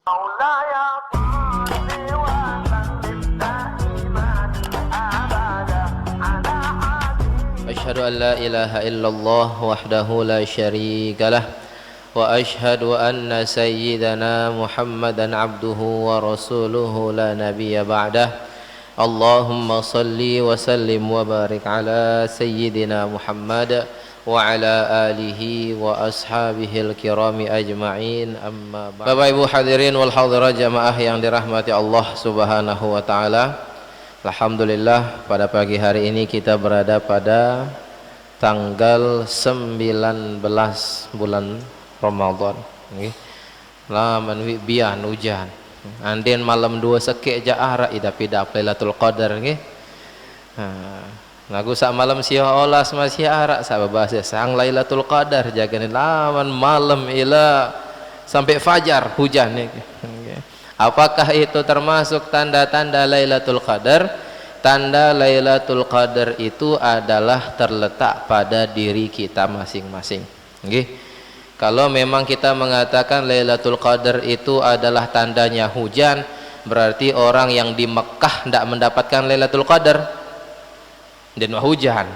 مولاي صل وسلم دائما ابدا على حبيبك. أشهد أن لا إله إلا الله وحده لا شريك له وأشهد أن سيدنا محمدا عبده ورسوله لا نبي بعده. اللهم صل وسلم وبارك على سيدنا محمد وعلى آله وأصحابه الكرام أجمعين. أما بعد. Bapak Ibu hadirin wal hadirat jamaah yang dirahmati Allah Subhanahu wa taala. Alhamdulillah, pada pagi hari ini kita berada pada tanggal 19 bulan Ramadan. Nggih. Laman bian hujan. Andin malam 2 sekek jaara ida pidap Lailatul Qadar nggih. Lagu sak malam sia olas masih arak sa bahasa sang Lailatul Qadar jaganin laman malam ila sampai fajar hujan nih. Apakah itu termasuk tanda-tanda Lailatul Qadar? Tanda Lailatul Qadar itu adalah terletak pada diri kita masing-masing. Nggih. Kalau memang kita mengatakan Lailatul Qadar itu adalah tandanya hujan, berarti orang yang di Mekah tidak mendapatkan Lailatul Qadar. Den hujan.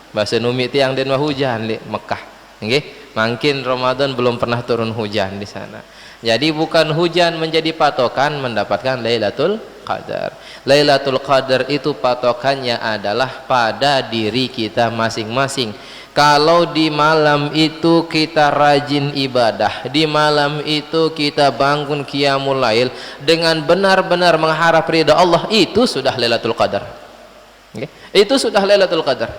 Bahasa Numi itu yang den hujan di Mekah. Nggih. Mungkin Ramadan belum pernah turun hujan di sana. Jadi bukan hujan menjadi patokan mendapatkan Lailatul Qadar. Lailatul Qadar itu patokannya adalah pada diri kita masing-masing. Kalau di malam itu kita rajin ibadah, di malam itu kita bangun qiyamul lail dengan benar-benar mengharap ridha Allah, itu sudah Lailatul Qadar. Okay? Itu sudah Lailatul Qadar.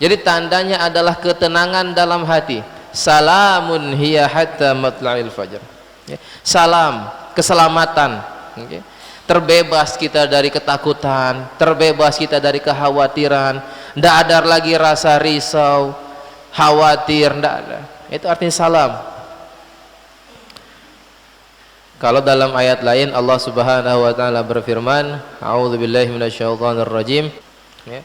Jadi tandanya adalah ketenangan dalam hati. Salamun hiya hatta matla'il fajr. Okay? Salam, keselamatan. Okay? Terbebas kita dari ketakutan, terbebas kita dari kekhawatiran, tidak ada lagi rasa risau, khawatir, tidak ada. Itu artinya salam. Kalau dalam ayat lain Allah Subhanahu wa taala berfirman, a'udzubillahi minasyaitonirrajim, ya,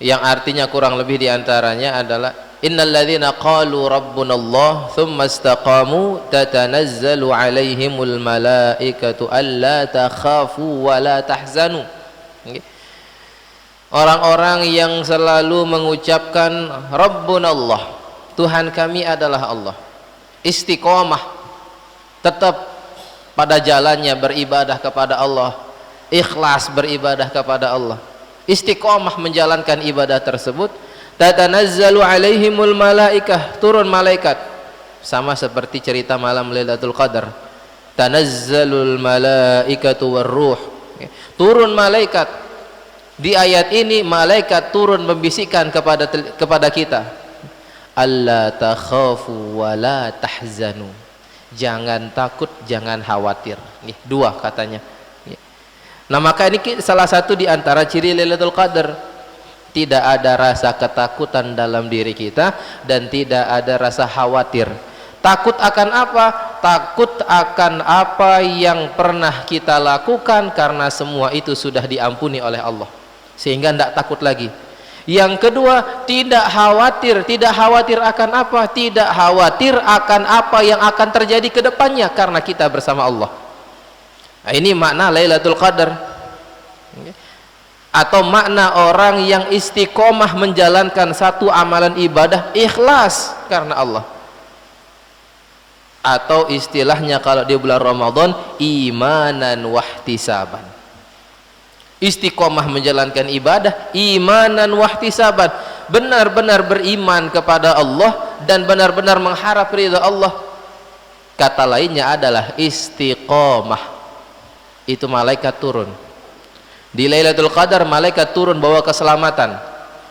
yang artinya kurang lebih diantaranya adalah innalladzina qalu rabbunallah tsumma istaqamu tatanazzalu alaihimul malaikatu alla takhafu wa la tahzanu. Orang-orang yang selalu mengucapkan rabbunallah, Tuhan kami adalah Allah, istiqomah, tetap pada jalannya beribadah kepada Allah, ikhlas beribadah kepada Allah, istiqomah menjalankan ibadah tersebut, tatanazzalu alaihimul malaikah, turun malaikat, sama seperti cerita malam Lailatul Qadar, tanazzalul malaikatu warruh, turun malaikat. Di ayat ini malaikat turun membisikkan kepada kita, alla takhafu wa la tahzanu, jangan takut, jangan khawatir. Nih, dua katanya. Nah, maka ini salah satu di antara ciri Lailatul Qadar. Tidak ada rasa ketakutan dalam diri kita dan tidak ada rasa khawatir. Takut akan apa? Takut akan apa yang pernah kita lakukan, karena semua itu sudah diampuni oleh Allah, sehingga tidak takut lagi. Yang kedua, tidak khawatir. Tidak khawatir akan apa? Tidak khawatir akan apa yang akan terjadi ke depannya, karena kita bersama Allah. Nah, ini makna Lailatul Qadar. Atau makna orang yang istiqomah menjalankan satu amalan ibadah ikhlas karena Allah. Atau istilahnya kalau di bulan Ramadan, imanan wahtisaban. Istiqomah menjalankan ibadah imanan wahtisaban, benar-benar beriman kepada Allah dan benar-benar mengharap ridha Allah. Kata lainnya adalah istiqomah. Itu malaikat turun di Lailatul Qadar, malaikat turun bawa keselamatan.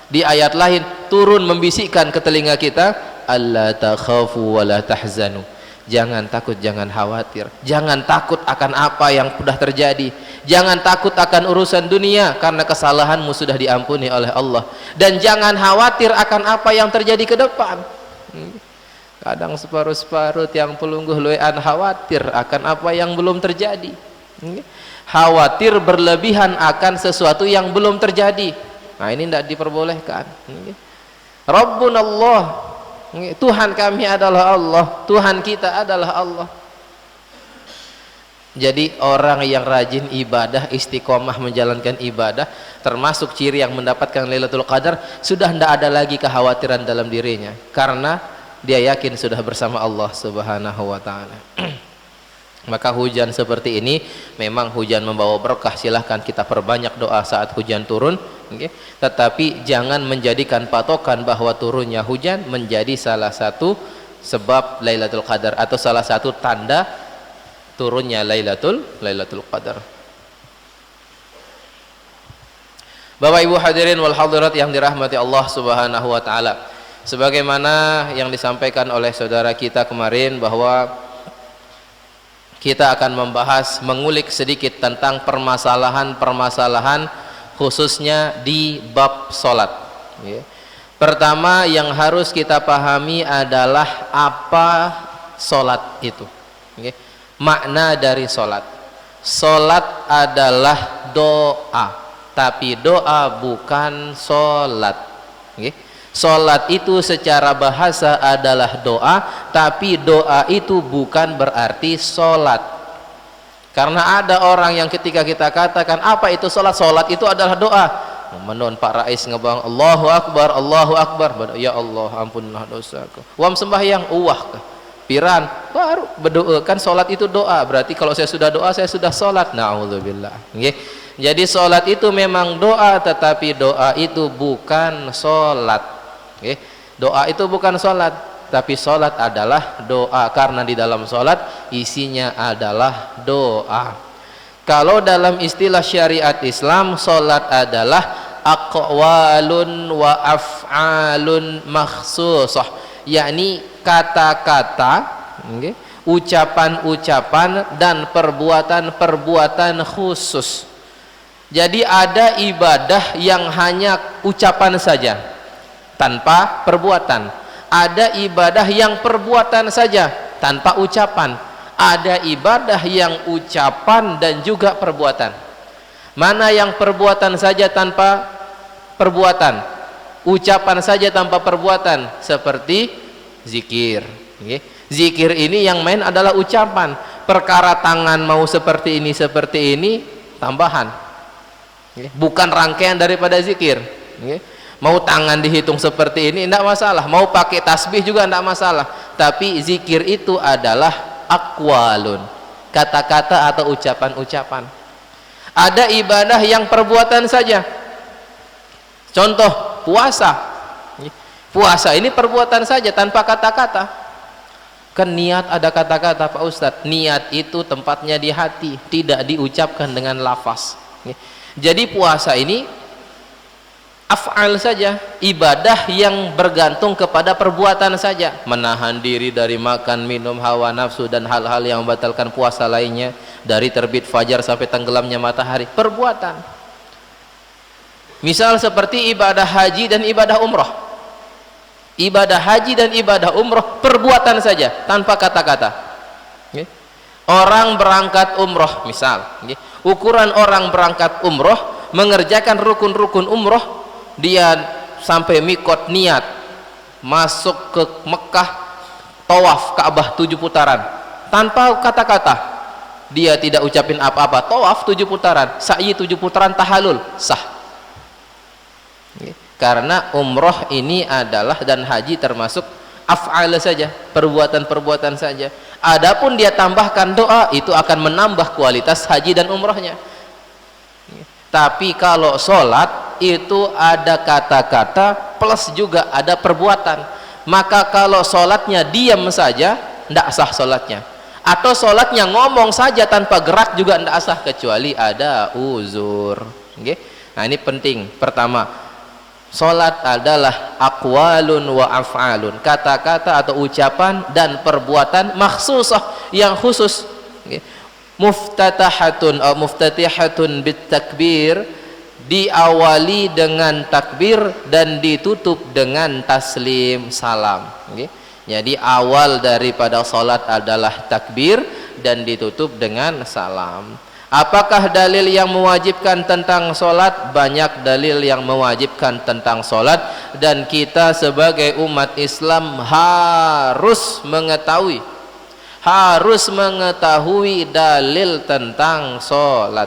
Di ayat lain turun membisikkan ke telinga kita, alla takhafu wa la tahzanu, jangan takut, jangan khawatir, jangan takut akan apa yang sudah terjadi, jangan takut akan urusan dunia karena kesalahanmu sudah diampuni oleh Allah, dan jangan khawatir akan apa yang terjadi ke depan. Kadang separuh-separuh yang pelungguh loean khawatir akan apa yang belum terjadi, khawatir berlebihan akan sesuatu yang belum terjadi. Nah, ini tidak diperbolehkan. Rabbunallah, Tuhan kami adalah Allah, Tuhan kita adalah Allah. Jadi orang yang rajin ibadah, istiqomah menjalankan ibadah, termasuk ciri yang mendapatkan Lailatul Qadar, sudah tidak ada lagi kekhawatiran dalam dirinya, karena dia yakin sudah bersama Allah Subhanahu wa taala. Maka hujan seperti ini memang hujan membawa berkah, silahkan kita perbanyak doa saat hujan turun, okay? Tetapi jangan menjadikan patokan bahwa turunnya hujan menjadi salah satu sebab Lailatul Qadar atau salah satu tanda turunnya Lailatul Qadar. Bapak Ibu hadirin wal hadirat yang dirahmati Allah Subhanahu wa taala, sebagaimana yang disampaikan oleh saudara kita kemarin bahwa kita akan membahas, mengulik sedikit tentang permasalahan-permasalahan khususnya di bab solat. Pertama yang harus kita pahami adalah apa solat itu. Makna dari solat. Solat adalah doa, tapi doa bukan solat. Solat itu secara bahasa adalah doa, tapi doa itu bukan berarti solat. Karena ada orang yang ketika kita katakan apa itu solat, solat itu adalah doa, menon Pak Rais ngebang Allahu Akbar, Allahu Akbar, ya Allah ampunlah dosaku, wam sembahyang uwah piran baru berdoa, kan solat itu doa, berarti kalau saya sudah doa saya sudah solat. Na'udzubillah. Jadi solat itu memang doa, tetapi doa itu bukan solat. Doa itu bukan solat, tapi solat adalah doa, karena di dalam solat isinya adalah doa. Kalau dalam istilah syariat Islam, solat adalah aqwalun wa af'alun makhsusah, yakni kata-kata, ucapan-ucapan dan perbuatan-perbuatan khusus. Jadi ada ibadah yang hanya ucapan saja tanpa perbuatan, ada ibadah yang perbuatan saja tanpa ucapan, ada ibadah yang ucapan dan juga perbuatan. Mana yang perbuatan saja tanpa perbuatan, ucapan saja tanpa perbuatan? Seperti zikir. Zikir ini yang main adalah ucapan. Perkara tangan mau seperti ini tambahan, bukan rangkaian daripada zikir. Mau tangan dihitung seperti ini tidak masalah, mau pakai tasbih juga tidak masalah, tapi zikir itu adalah aqwalun, kata-kata atau ucapan-ucapan. Ada ibadah yang perbuatan saja, contoh puasa. Puasa ini perbuatan saja tanpa kata-kata. Kan niat ada kata-kata Pak Ustadz, niat itu tempatnya di hati, tidak diucapkan dengan lafaz. Jadi puasa ini af'al saja, ibadah yang bergantung kepada perbuatan saja, menahan diri dari makan, minum, hawa nafsu dan hal-hal yang membatalkan puasa lainnya, dari terbit fajar sampai tenggelamnya matahari, perbuatan. Misal seperti ibadah haji dan ibadah umroh. Ibadah haji dan ibadah umroh perbuatan saja tanpa kata-kata. Orang berangkat umroh misal, ukuran orang berangkat umroh mengerjakan rukun-rukun umroh, dia sampai mikot niat masuk ke Mekah, tawaf Ka'bah 7 putaran tanpa kata-kata, dia tidak ucapin apa-apa, tawaf 7 putaran, sa'i 7 putaran, tahalul, sah. Karena umroh ini adalah dan haji termasuk af'al saja, perbuatan-perbuatan saja. Adapun dia tambahkan doa, itu akan menambah kualitas haji dan umrohnya. Tapi kalau sholat itu ada kata-kata plus juga ada perbuatan, maka kalau sholatnya diam saja tidak sah sholatnya, atau sholatnya ngomong saja tanpa gerak juga tidak sah kecuali ada uzur. Nah ini penting. Pertama, sholat adalah aqwalun wa af'alun, kata-kata atau ucapan dan perbuatan makhsusah yang khusus. Muftatahatun atau muftatihatun bit takbir, diawali dengan takbir dan ditutup dengan taslim salam. Jadi awal daripada salat adalah takbir dan ditutup dengan salam. Apakah dalil yang mewajibkan tentang salat? Banyak dalil yang mewajibkan tentang salat, dan kita sebagai umat Islam harus mengetahui, harus mengetahui dalil tentang salat.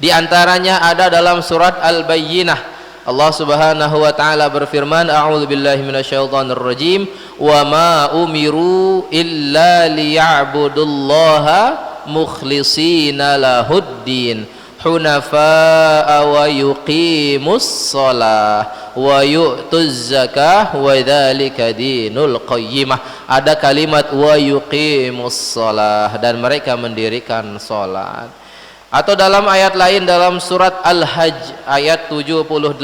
Di antaranya ada dalam surat Al-Bayyinah, Allah Subhanahu wa taala berfirman, a'udzu billahi minasyaitonir rajim, wa ma umiru illa liya'budullaha mukhlishina lahuddin hunafa'a wa yuqimus shalah wa yu'tuz zakah wa dzalika dinul qayyimah. Ada kalimat wa yuqimus shalah, dan mereka mendirikan salat. Atau dalam ayat lain dalam surat Al-Hajj ayat 78,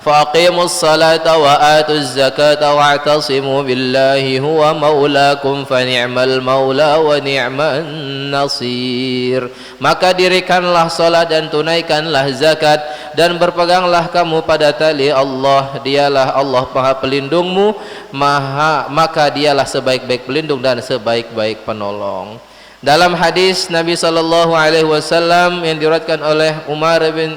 faqimus salata wa atuz zakata wa'tasimu billahi huwa maulakum fa ni'mal maula wa ni'man nasir. Maka dirikanlah salat dan tunaikanlah zakat, dan berpeganglah kamu pada tali Allah, dialah Allah Maha pelindungmu, maka dialah sebaik-baik pelindung dan sebaik-baik penolong. Dalam hadis Nabi sallallahu alaihi wasallam yang diriwayatkan oleh Umar bin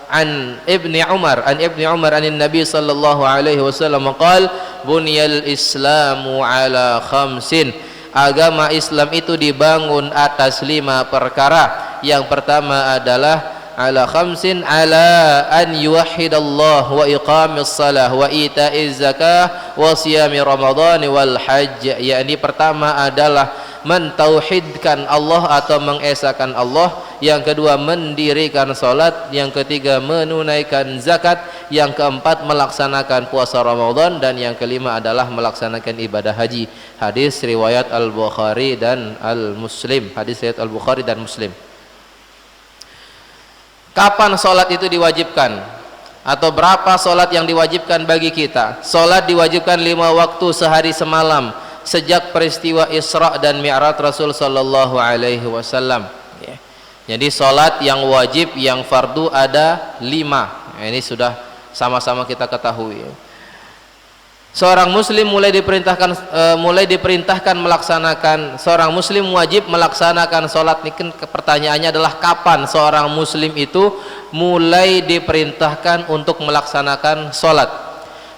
an Ibni Umar an Nabi sallallahu alaihi wasallam qala bunyal islamu ala khamsin. Agama Islam itu dibangun atas 5 perkara. Yang pertama adalah ala khamsin, ala an yuwahhidallah wa iqamis salah wa ita'iz zakah wa siyami ramadhan wal hajj. Yakni pertama adalah mentauhidkan Allah atau mengesahkan Allah, yang kedua mendirikan salat, yang ketiga menunaikan zakat, yang keempat melaksanakan puasa Ramadan, dan yang kelima adalah melaksanakan ibadah haji. Hadis riwayat Al-Bukhari dan Al-Muslim. Hadis riwayat Al-Bukhari dan Muslim. Kapan salat itu diwajibkan? Atau berapa salat yang diwajibkan bagi kita? Salat diwajibkan 5 waktu sehari semalam sejak peristiwa Isra dan Mi'raj Rasul sallallahu alaihi wasallam. Jadi salat yang wajib, yang fardu ada 5. Ini sudah sama-sama kita ketahui. Seorang muslim mulai diperintahkan melaksanakan, seorang muslim wajib melaksanakan salat. Ini pertanyaannya adalah kapan seorang muslim itu mulai diperintahkan untuk melaksanakan salat?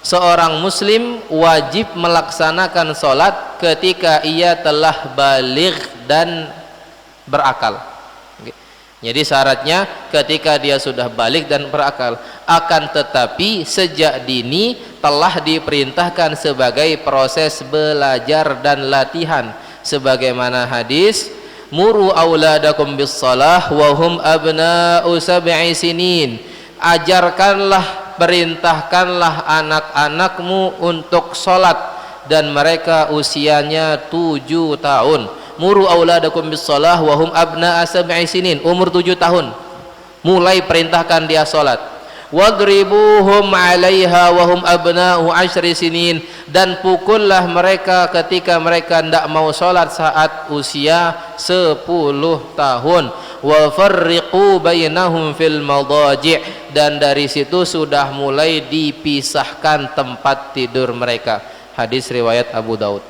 Seorang muslim wajib melaksanakan salat ketika ia telah baligh dan berakal. Jadi syaratnya ketika dia sudah baligh dan berakal. Akan tetapi sejak dini telah diperintahkan sebagai proses belajar dan latihan, sebagaimana hadis muru auladakum bis shalah wa hum abna'u sab'i sinin. Ajarkanlah, perintahkanlah anak-anakmu untuk sholat dan mereka usianya 7 tahun. Muru auladakum bis shalah wa hum abna'a sab'i sinin, umur 7 tahun mulai perintahkan dia sholat. Wadribuhum 'alaiha wa hum abna'u 10 sinin, dan pukullah mereka ketika mereka tidak mau sholat saat usia 10 tahun. Wa farriqu bainahum fil madaji', dan dari situ sudah mulai dipisahkan tempat tidur mereka. Hadis riwayat Abu Daud.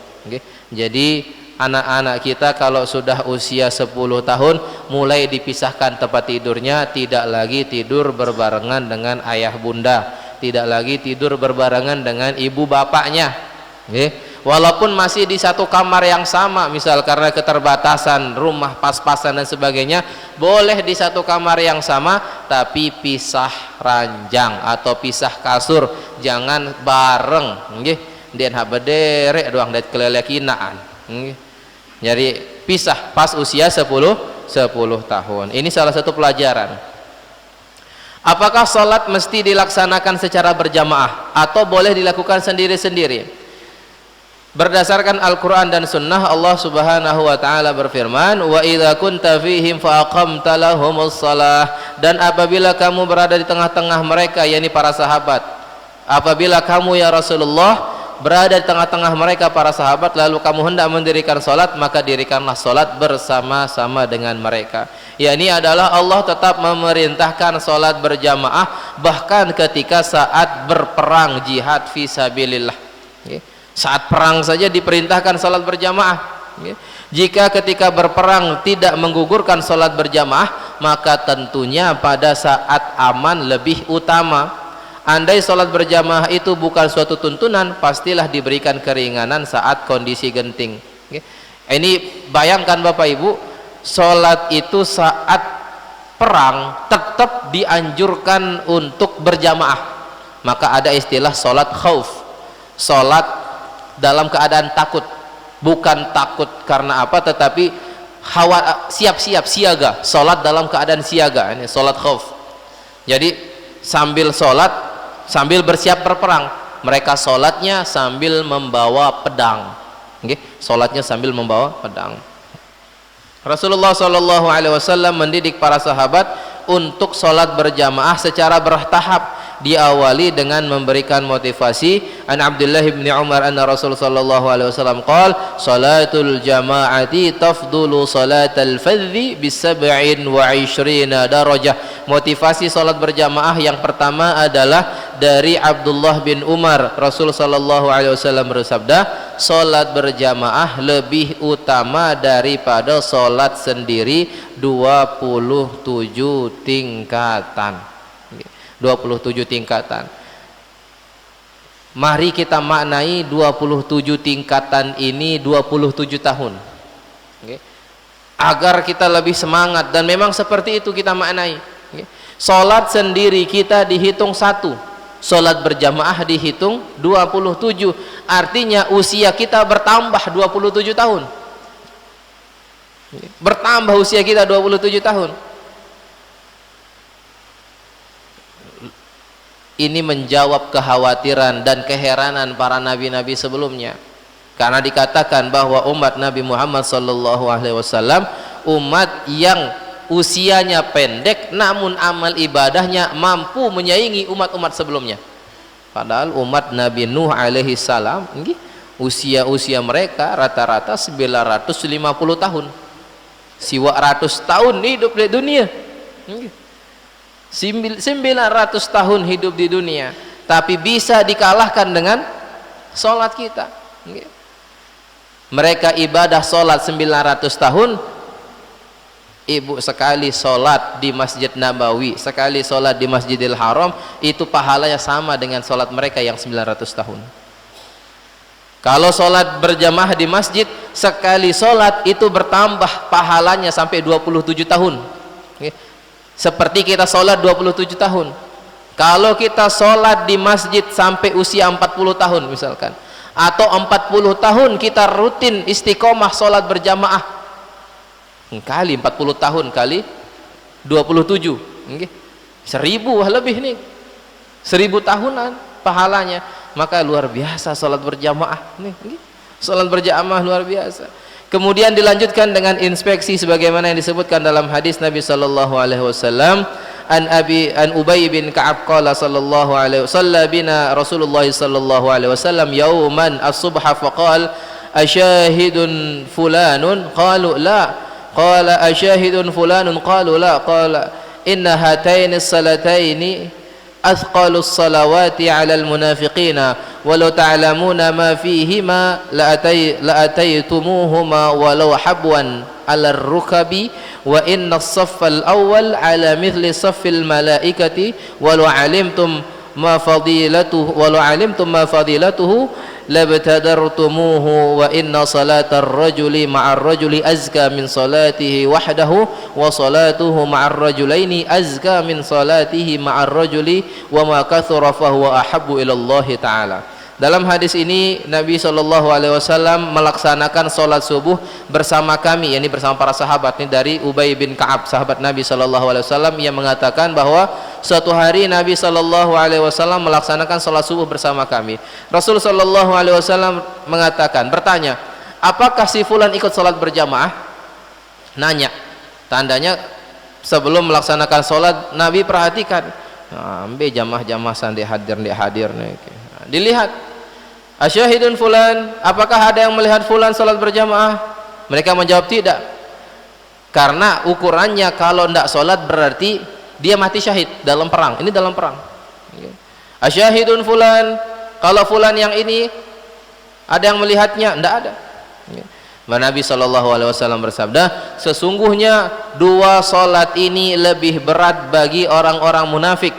Jadi anak-anak kita kalau sudah usia 10 tahun mulai dipisahkan tempat tidurnya, tidak lagi tidur berbarengan dengan ayah bunda, tidak lagi tidur berbarengan dengan ibu bapaknya. Walaupun masih di satu kamar yang sama, misal karena keterbatasan rumah pas-pasan dan sebagainya, boleh di satu kamar yang sama, tapi pisah ranjang atau pisah kasur, jangan bareng. Dian habedere doang dat kelelekinaan. Jadi pisah pas usia 10 tahun. Ini salah satu pelajaran. Apakah salat mesti dilaksanakan secara berjamaah atau boleh dilakukan sendiri-sendiri? Berdasarkan Al-Quran dan Sunnah, Allah Subhanahu wa ta'ala berfirman, wa idza kunta fihim fa aqamta lahumus shalah, dan apabila kamu berada di tengah-tengah mereka, yakni para sahabat, apabila kamu ya Rasulullah berada di tengah-tengah mereka para sahabat lalu kamu hendak mendirikan salat, maka dirikanlah salat bersama-sama dengan mereka. Yakni adalah Allah tetap memerintahkan salat berjamaah bahkan ketika saat berperang jihad fisabilillah. Saat perang saja diperintahkan salat berjamaah. Jika ketika berperang tidak menggugurkan salat berjamaah, maka tentunya pada saat aman lebih utama. Andai sholat berjamaah itu bukan suatu tuntunan, pastilah diberikan keringanan saat kondisi genting. Ini bayangkan Bapak Ibu, sholat itu saat perang tetap dianjurkan untuk berjamaah. Maka ada istilah sholat khauf, sholat dalam keadaan takut. Bukan takut karena apa, tetapi siap-siap, siaga, sholat dalam keadaan siaga. Ini sholat khauf. Jadi sambil sholat sambil bersiap berperang, mereka sholatnya sambil membawa pedang. Sholatnya sambil membawa pedang. Rasulullah SAW mendidik para sahabat untuk sholat berjamaah secara bertahap, diawali dengan memberikan motivasi. An Abdullah bin Umar anna Rasul sallallahu alaihi wasallam qala salatul jama'ati tafdulu salatal fadhi bi 27 darajah. Motivasi salat berjamaah yang pertama adalah dari Abdullah bin Umar. Rasul sallallahu alaihi wasallam bersabda, salat berjamaah lebih utama daripada salat sendiri 27 tingkatan. 27 tingkatan. Mari kita maknai 27 tingkatan ini 27 tahun. Agar kita lebih semangat, dan memang seperti itu kita maknai. Salat sendiri kita dihitung 1, salat berjamaah dihitung 27. Artinya usia kita bertambah 27 tahun. Bertambah usia kita 27 tahun. Ini menjawab kekhawatiran dan keheranan para nabi-nabi sebelumnya, karena dikatakan bahwa umat Nabi Muhammad SAW umat yang usianya pendek namun amal ibadahnya mampu menyaingi umat-umat sebelumnya. Padahal umat Nabi Nuh alaihi salam usia mereka rata-rata 950 tahun, 900 tahun hidup di dunia. 900 tahun hidup di dunia, tapi bisa dikalahkan dengan sholat kita. Mereka ibadah sholat 900 tahun, ibu sekali sholat di Masjid Nabawi, sekali sholat di Masjidil Haram, itu pahalanya sama dengan sholat mereka yang 900 tahun. Kalau sholat berjamaah di masjid, sekali sholat itu bertambah pahalanya sampai 27 tahun. Seperti kita sholat 27 tahun. Kalau kita sholat di masjid sampai usia 40 tahun misalkan, atau 40 tahun kita rutin istiqomah sholat berjamaah, kali 40 tahun kali 27, 1000 lebih nih, 1000 tahunan pahalanya. Maka luar biasa sholat berjamaah nih, sholat berjamaah luar biasa. Kemudian dilanjutkan dengan inspeksi sebagaimana yang disebutkan dalam hadis Nabi sallallahu alaihi wasallam, an Ubay bin Ka'ab qala sallallahu alaihi wasallam bina Rasulullah sallallahu alaihi wasallam yauman as-subha faqala asyahidun fulanun qalu la, qala asyahidun fulanun qalu la, qala inna hataini as-salataini أثقل الصلوات على المنافقين ولو تعلمون ما فيهما لأتيتموهما ولو حبوا على الركب وإن الصف الأول على مثل صف الملائكة ولو علمتم ما فضيلته لابتدرتموه وإن صلاة الرجل مع الرجل أزكى من صلاته وحده وصلاته مع الرجلين أزكى من صلاته مع الرجل وما كثر فهو أحب إلى الله تعالى. Dalam hadis ini Nabi SAW melaksanakan sholat subuh bersama kami, yakni bersama para sahabat. Ini dari Ubay bin Ka'ab, sahabat Nabi SAW, yang mengatakan bahwa suatu hari Nabi SAW melaksanakan sholat subuh bersama kami. Rasul SAW mengatakan, bertanya, apakah si fulan ikut sholat berjamaah? Nanya, tandanya sebelum melaksanakan sholat Nabi perhatikan, ambil jamaah-jamaah sandi hadir nih. Dilihat, asyahidun fulan, apakah ada yang melihat fulan salat berjamaah? Mereka menjawab tidak, karena ukurannya kalau tidak salat berarti dia mati syahid dalam perang. Ini dalam perang. Asyahidun fulan, kalau fulan yang ini ada yang melihatnya? Tidak ada. Nabi SAW bersabda, sesungguhnya dua salat ini lebih berat bagi orang-orang munafik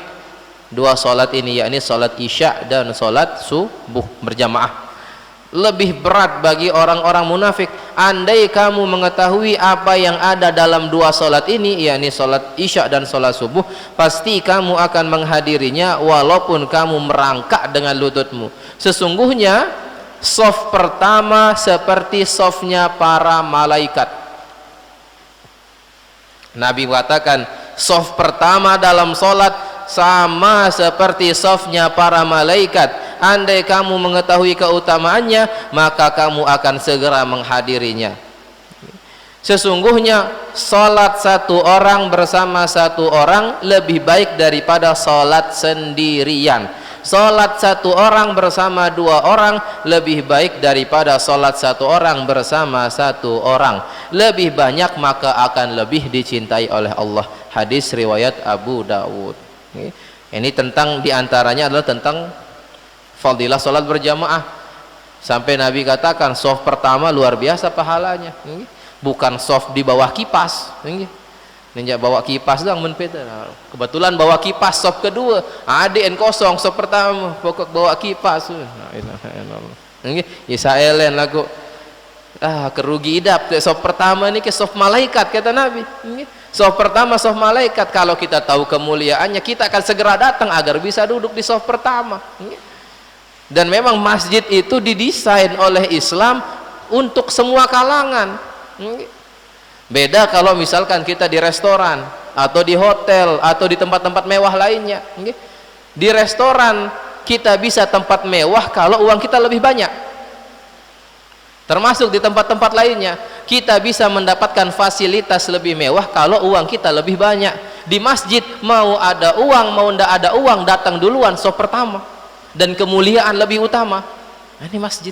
dua solat ini, yakni solat isya dan solat subuh berjamaah. Lebih berat bagi orang-orang munafik, andai kamu mengetahui apa yang ada dalam dua solat ini, yakni solat isya dan solat subuh, pasti kamu akan menghadirinya walaupun kamu merangkak dengan lututmu. Sesungguhnya sof pertama seperti sofnya para malaikat. Nabi katakan sof pertama dalam solat sama seperti sofnya para malaikat. Andai kamu mengetahui keutamaannya, maka kamu akan segera menghadirinya. Sesungguhnya solat satu orang bersama satu orang lebih baik daripada solat sendirian. Solat satu orang bersama dua orang lebih baik daripada solat satu orang bersama satu orang. Lebih banyak maka akan lebih dicintai oleh Allah. Hadis riwayat Abu Dawud. Ini tentang, diantaranya adalah tentang fadilah solat berjamaah. Sampai Nabi katakan soft pertama luar biasa pahalanya, bukan soft di bawah kipas. Ninja bawa kipas doang menpeta. Kebetulan bawa kipas soft kedua, ADN kosong soft pertama, pokok bawa kipas. Isaelen lagu kerugi idap. Soft pertama ini ke soft malaikat kata Nabi. Soft pertama soft malaikat. Kalau kita tahu kemuliaannya, kita akan segera datang agar bisa duduk di soft pertama. Dan memang masjid itu didesain oleh Islam untuk semua kalangan. Beda kalau misalkan kita di restoran atau di hotel atau di tempat-tempat mewah lainnya. Di restoran kita bisa tempat mewah kalau uang kita lebih banyak. Termasuk di tempat-tempat lainnya kita bisa mendapatkan fasilitas lebih mewah kalau uang kita lebih banyak. Di masjid mau ada uang mau ndak ada uang, datang duluan sof pertama. Dan kemuliaan lebih utama. Ini masjid.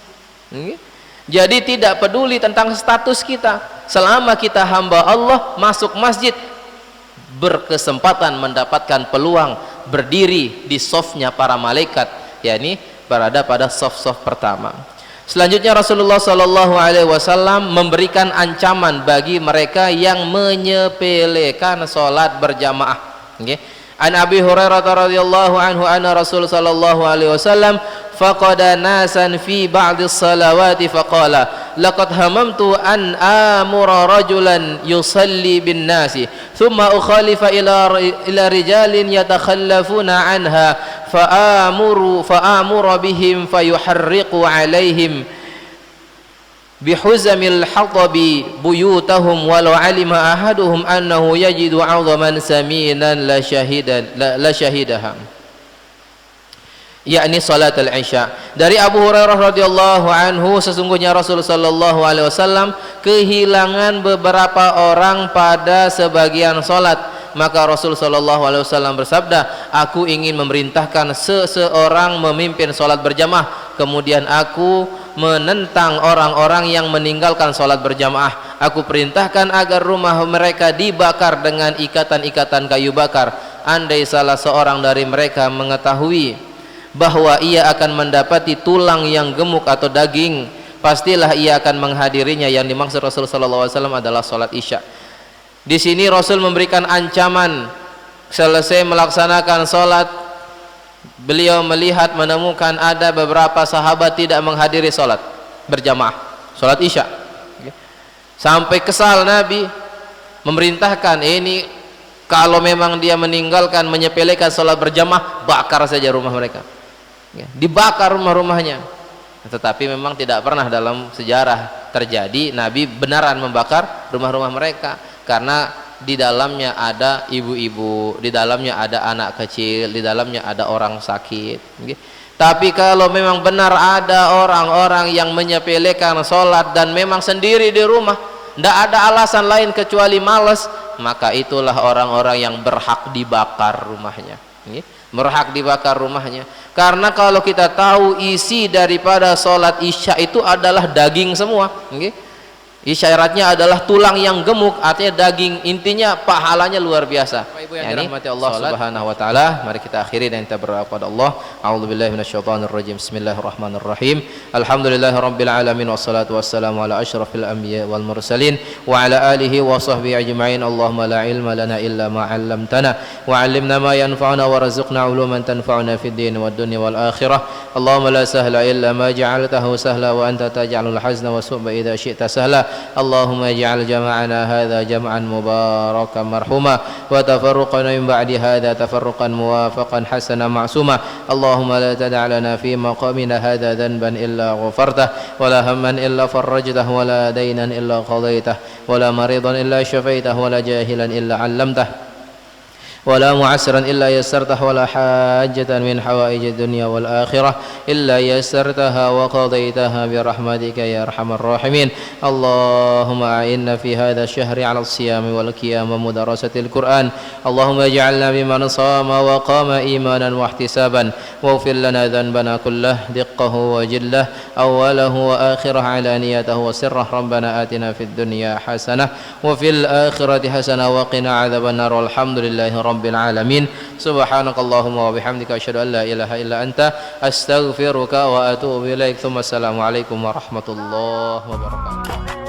Jadi tidak peduli tentang status kita, selama kita hamba Allah masuk masjid, berkesempatan mendapatkan peluang berdiri di sofnya para malaikat, yakni berada pada sof-sof pertama. Selanjutnya Rasulullah Shallallahu Alaihi Wasallam memberikan ancaman bagi mereka yang menyepelekan solat berjamaah. An Abi Hurairah radhiyallahu anhu anna Rasul sallallahu alaihi wasallam faqada nasan fi ba'd as-salawati faqala laqad hamamtu an amura rajulan yusalli bin nasi thumma ukhalifa ila rijalin yatakhallafuna anha fa'amuru bihim fayuharriqu alaihim bihuzamil hatabi buyutahum walau alima ahaduhum annahu yajidu 'azaman saminan la syahidaha, yakni salat al-isya. Dari Abu Hurairah radhiyallahu anhu, sesungguhnya Rasul sallallahu alaihi wasallam kehilangan beberapa orang pada sebagian salat, maka Rasul sallallahu alaihi wasallam bersabda, aku ingin memerintahkan seseorang memimpin salat berjamaah, kemudian aku menentang orang-orang yang meninggalkan sholat berjamaah. Aku perintahkan agar rumah mereka dibakar dengan ikatan-ikatan kayu bakar. Andai salah seorang dari mereka mengetahui bahwa ia akan mendapati tulang yang gemuk atau daging, pastilah ia akan menghadirinya. Yang dimaksud Rasul sallallahu alaihi wasallam adalah sholat isya. Di sini Rasul memberikan ancaman, selesai melaksanakan sholat, beliau melihat menemukan ada beberapa sahabat tidak menghadiri sholat berjamaah, sholat isya. Sampai kesal Nabi memerintahkan, ini kalau memang dia meninggalkan menyepelekan sholat berjamaah, bakar saja rumah mereka. Dibakar rumah-rumahnya. Tetapi memang tidak pernah dalam sejarah terjadi Nabi benaran membakar rumah-rumah mereka, karena di dalamnya ada ibu-ibu, di dalamnya ada anak kecil, di dalamnya ada orang sakit. Tapi kalau memang benar ada orang-orang yang menyepelekan sholat dan memang sendiri di rumah, tidak ada alasan lain kecuali malas, maka itulah orang-orang yang berhak dibakar rumahnya. Berhak dibakar rumahnya. Karena kalau kita tahu isi daripada sholat isya itu adalah daging semua. Isyaratnya adalah tulang yang gemuk, artinya daging, intinya pahalanya luar biasa. Ibu yang dirahmati Allah Subhanahu wa taala, mari kita akhiri dan kita berdoa kepada Allah. A'udzubillahi minasyaitonir rajim. Bismillahirrahmanirrahim. Alhamdulillahirabbil alamin wassalatu wassalamu ala asyrafil anbiya wal mursalin wa ala alihi wa sahbihi ajmain. Allahumma la ilma lana illa ma 'allamtana wa 'allimna ma yanfa'una warzuqna 'uluman tanfa'una fid din wad dunya wal akhirah. Allahumma la sahla illa ma ja'altahu sahla wa anta taj'alul hazna wa su'ba idza syi'ta sahla. اللهم اجعل جمعنا هذا جمعا مباركا مرحوما وتفرقنا من بعد هذا تفرقا موافقا حسنا معصوما. اللهم لا تدع لنا في مقامنا هذا ذنبا إلا غفرته ولا هما إلا فرجته ولا دينا إلا قضيته ولا مريضا إلا شفيته ولا جاهلا إلا علمته ولا معسرا إلا يسرته ولا حاجة من حوائج الدنيا والآخرة إلا يسرتها وقضيتها برحمتك يا أرحم الراحمين. اللهم أعنا في هذا الشهر على الصيام والقيام ومدارسة القرآن. اللهم اجعلنا ممن صام وقام إيمانا واحتسابا واغفر لنا ذنبنا كله دقه وجله أوله وآخره علانيته وسره. ربنا آتنا في الدنيا حسنة وفي الآخرة حسنة وقنا عذاب النار والحمد لله رب العالمين. سبحانك اللهم وبحمدك أشهد أن لا إله إلا أنت أستغفرك وأتوب إليك. ثم السلام عليكم ورحمة الله وبركاته.